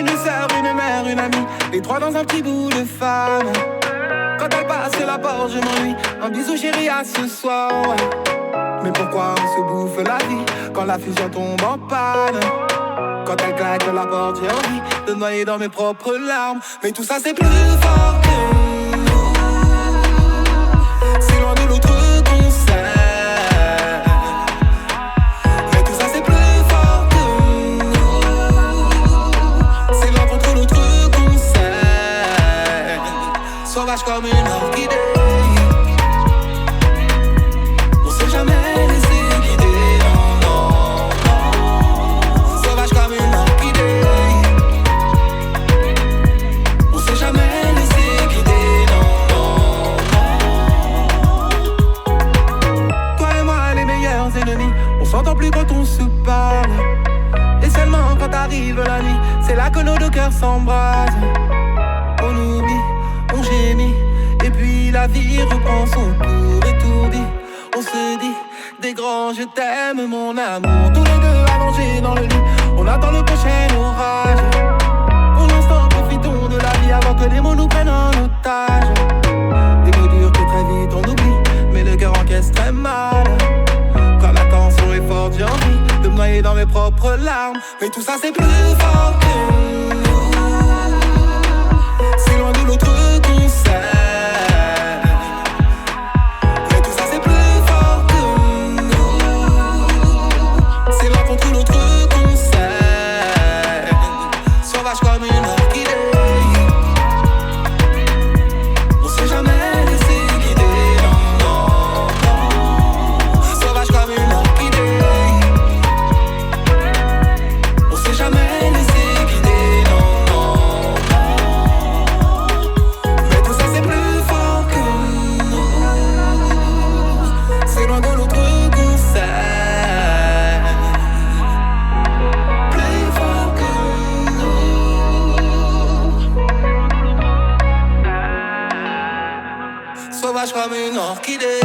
Une sœur, une mère, une amie, les trois dans un petit bout de femme. Quand elle passe la porte, je m'ennuie. Un bisou chérie à ce soir. Mais pourquoi on se bouffe la vie quand la fusion tombe en panne? Quand elle claque la porte, j'ai envie de noyer dans mes propres larmes. Mais tout ça c'est plus fort que nous. C'est loin de l'autre concert. Mais tout ça c'est plus fort que nous. C'est l'un contre l'autre concert. Sauvage comme une orchidée. On s'est jamais laissé guider, non, non, non. Sauvage comme une orchidée. On s'est jamais laissé guider, non, non, non. Toi et moi les meilleurs ennemis. On s'entend plus quand on se parle. Et seulement quand arrive la nuit, c'est là que nos deux cœurs s'embrasent. On oublie, on gémit, et puis la vie reprend son cours étourdi. On se dit des grands je t'aime mon amour. Tous les deux allongés dans le lit, on attend le prochain orage. Pour l'instant profitons de la vie avant que les mots nous prennent en otage. Des mots durs que très vite on oublie, mais le cœur encaisse très mal. Quand la tension est forte, j'ai envie de me noyer dans mes propres larmes. Mais tout ça c'est plus fort que nous. C'est loin de l'autre concert. Mais tout ça c'est plus fort que nous. C'est l'un contre l'autre concert. Sauvage comme une orchidée. On s'est jamais laissé guider, non, non, non. Sauvage comme une orchidée. On s'est jamais laissé guider, non, non, non. Mais tout ça c'est plus fort que nous. C'est loin de l'autre concert. Plus fort que nous. Sauvage comme une orchidée.